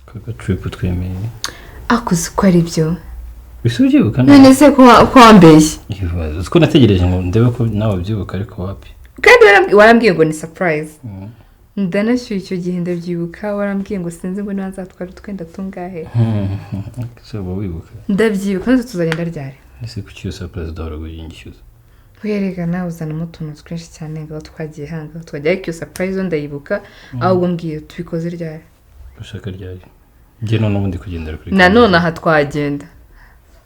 Kaka trip twemeye. Akuze ko ari byo. Bisubyibuka none se ko ambeshye. Uko nategereje ngo ndebe ko nawe byibuka ariko wapi. Kandi warambwiye ngo ni surprise. Ndanashyuye icyo gihe ndabyibuka warambwiye ngo sinzi ngo nazatwara twenda tungahe. So wibuka. Ndabyibuka nzo tuzagenda ryari. Ese kuki surprise dahora guyinyishyuza. Kwereka nawe uzanamo utuntu twinshi cyane ngo twagiye hanga twajyaye iyo surprise ndayibuka ahubwo mbwiye tubikoze ryari. Ushaka ryari. Ngiye none ubundi kugendera kuri. Nanone aha twagenda.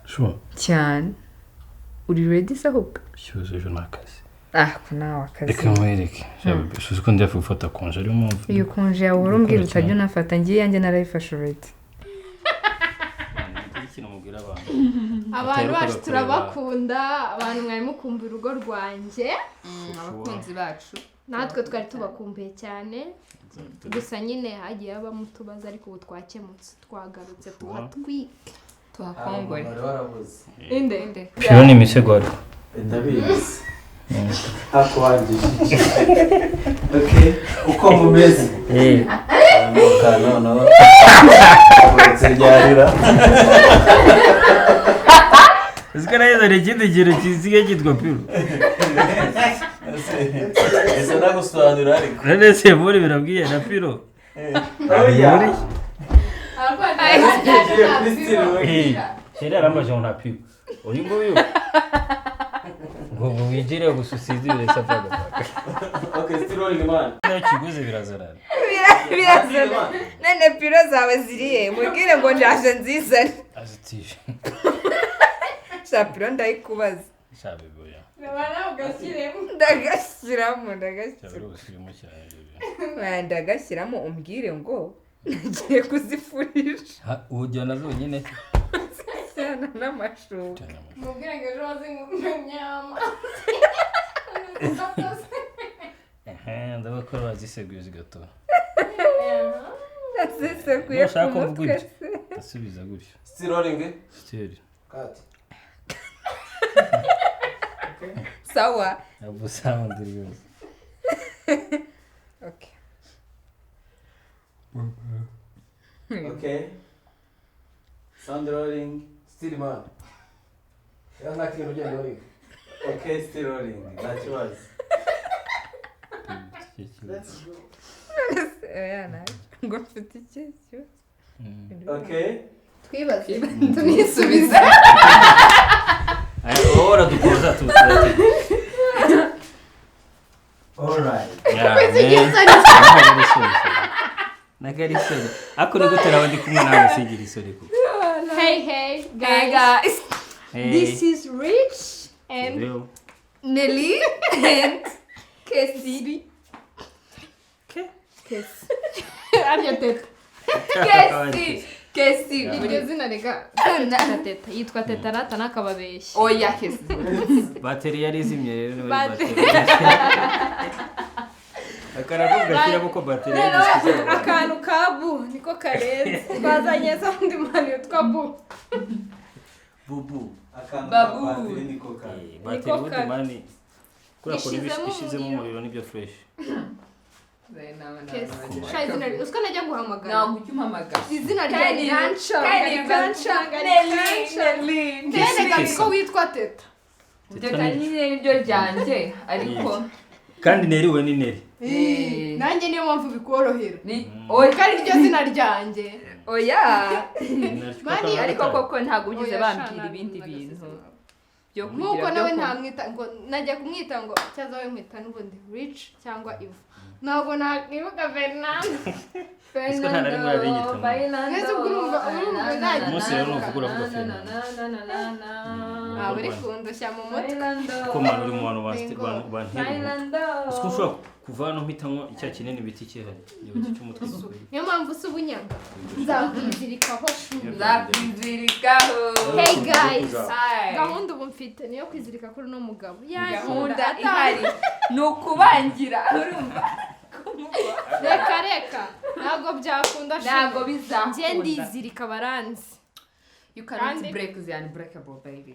Sure. Cyane. Uri ready se ahubwo? Cyuze ejo nakazi. Kunawa akazi. Reka mwereke. Suzi ko ndiye gufata konje ari mu. Iyo konje yawe urumbwira utajya unafata ngiye yanjye narayifashe already. Abantu bacu turabakunda, abantu mwari mukumva urugo rwanjye, abakunzi bacu. Natwe twari tubakumbuye cyane. Gusa nyine hagiye habamo utubazo ariko ubu twakemutse, twagarutse tuhatwika. Tuhakongore. Inde. Piro ni imisego. Ndabizi. Hakwangije. Okay, uko mumeze? No. Ziryarira. Usikana yeza rekindi giro kizige kitwa Piro. Ese nagusobanura ariko. None se muri birabwiye na Piro. Oya. Shera ramaje on Piro. Uri ngo yo. Ngo wijire gususiza ibire safaga. Okay, still rolling man. Nakiguze birazarana. Birazana. Nene Piro zawe ziriye. Mubwire ngo ndaje nzizane. Azitisha. Shapiro ndayikubaza. Shabe boya. Nabana ugashyiremo. Ndagashyiramo. Cyabirusirimo cyane. Ndagashyiramo umbwire ngo nagiye kuzifurisha. Ujya nazo nyine. Cyana n'amashuka. Mubwire ngo ejo wazinyama. Ndabakora baziseguye zigatora. Ziseguye ku mutwe. Asubiza gutyo. Still rolling? Still. Cut. Sawa. Abo sound rwose. Okay. Okay. Sound rolling. Still man. Yana kintu genda rolling. Okay, still rolling. That was. Let's go. Yana. Ngo mfite icyo. Okay. Twibaze. Tunisubiza. Ora dukoza tu. All right. Nagarisore. Ako nigutera abandi kumwe nawe sigira isore kuko. Hey guys. This is Rich and Nelly and Kessy. Kessy. Arya teta. Kessy. Iryo zina rega teta yitwa teta rata nakababeshya. Oya Kessy. Bateri yari izimye rero Bateri. Akaravuga kirabo ko bateri akantu kabu niko kareze. Twazanye zandi mani yitwa bu. Bubu. Babu. Bateri niko kare. Bateri wundi mani. Kura kuri bishizemo umuriro nibyo fresh. Usko najya guhamagara. Ntabwo ucyumamagara. Izina rya Gancanga. Nelly. Kene ko witwa teta. Teta nyine niryo ryanjye ariko kandi Nelly we ni Nelly. Nanjye niyo mpamvu bikorohera. Oya kandi iryo zina ryanjye. Oya. Mani ariko koko ntabwo ugize bambwira ibindi bintu. Nkuko nawe ntamwita ngo najya kumwita ngo cyaza we nkwita n'ubundi Rich cyangwa Ivo. Ntabwo nibuka Fernando. Nese urumva Musi rero uvugura vuga Fernando. Uri kundusha mu mutwe. Ko manu uri mu bantu bantera. Usko ushobora kuvana mpitamo icya kinini biti cyehari. Igihe cy'umutwe. Niyo mpamvu usubunyaga. Nzakwizirikaho. Hey guys. Gahunda ubu mfite niyo kwizirika kuri no mugabo. Gahunda ihari nukubangira urumva. Reka ntabwo byakunda ntabwo bizakunda ngiye ndizirika baranzi you cannot break the unbreakable baby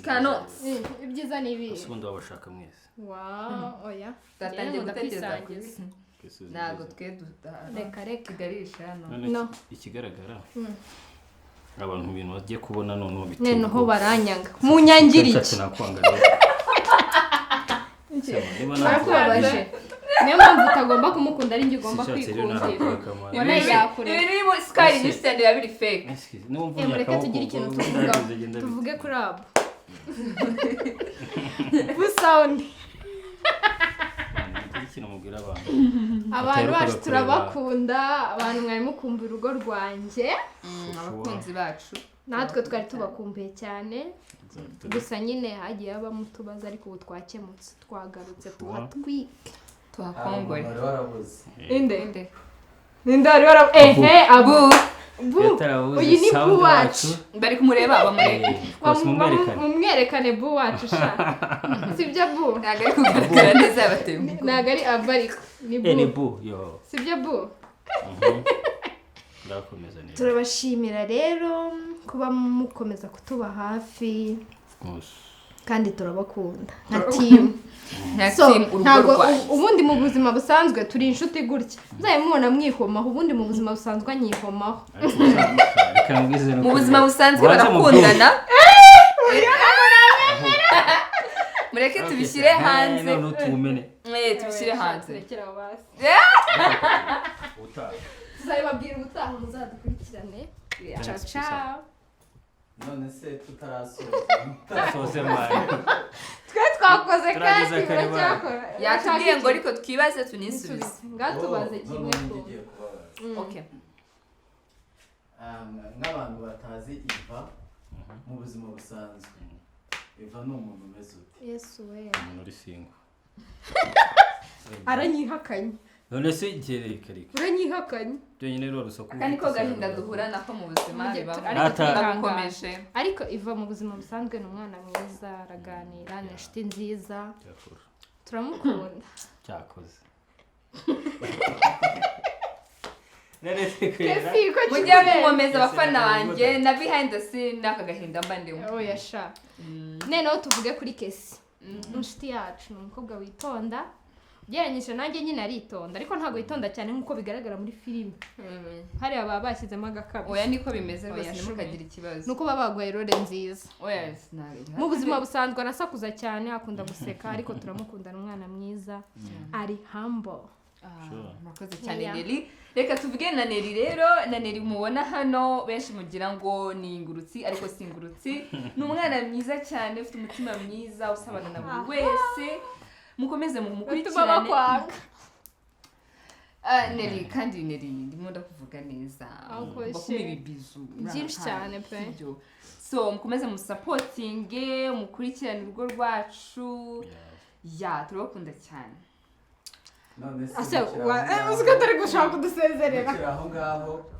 cannot ibyiza ni ibi usundi wabashaka mwese wow oya tatangiye gutekereza ntago twe reka igarisha no ikigaragara abantu ibintu bagiye kubona noneho noneho baranyanga munyangiriye barakubabaje niyo mpamvu utagomba kumukunda ari njye ugomba kwikundira ubona yakure ibirimo sky instant ya biri fake mureke tugire ikintu tuvuge kuri abo busawundi abantu bacu turabakunda abantu mwari mukumva urugo rwanjye abakunzi bacu natwe twari tubakumbuye cyane gusa nyine hagiye habamo utubazo ariko ubu twakemutse twagarutse tuhatwike tuhakongore inde wari warabuze abu uyu ni bu wacu bari kumureba bamurebe mumwerekane bu wacu sha sibyo bu ntago ari kugaragara neza yabatembuye ntago ari abariko ni bu yo sibyo bu ndakomeza neza turabashimira rero kuba mukomeza kutuba hafi kandi turabakunda nka team ntago ubundi mu buzima busanzwe turi inshuti gutya muzaye mubona mwihomaho ubundi mu buzima busanzwe anyihomaho mu buzima busanzwe barakundana mureke tubishyire hanze tubishyire hanze tuzabibabwira ubutaha muzadukurikirane ciao ciao none se tutarasoza twe twakoze kandi cyakora yatubwiye ngo ariko twibaze tunisubize ngatubaze kimwe okay nk'abantu batazi Iva mu buzima busanzwe Iva ni umuntu umeze ute Yesu we muri singo aranyihakanye none se igereka uranyihakanye byonyine rero rusoko kandi ko gahinda duhura nako mu buzima arakomeje ariko Iva mu buzima busanzwe ni umwana mwiza araganira ni inshuti nziza turamukunda cyakoze mujye mukomeza abafana banjye na behind the scene n'aka gahinda mba ndimo oya sha noneho tuvuge kuri Kessy inshuti yacu ni umukobwa witonda ugereranyije nanjye nyine aritonda ariko ntabwo yitonda cyane nk'uko bigaragara muri filime hariya baba bashyizemo agakabyo oya niko bimeze rwose ntimukagira ikibazo nuko baba baguhaye role nziza oya mu buzima busanzwe arasakuza cyane akunda guseka ariko turamukunda n'umwana mwiza ari humble murakoze cyane Nelly reka tuvuge na Nelly rero na Nelly mubona hano benshi mugira ngo ni ingurutsi ariko si ingurutsi ni umwana mwiza cyane ufite umutima mwiza usabana na buri wese mukomeze mumukurikirane Nelly kandi Nelly ndimo ndakuvuga neza bakumira ibizu byinshi cyane pe so mukomeze musupportinge mukurikirane urugo rwacu turabakunda cyane ase uziko tari gushaka kudusezerera aho ngaho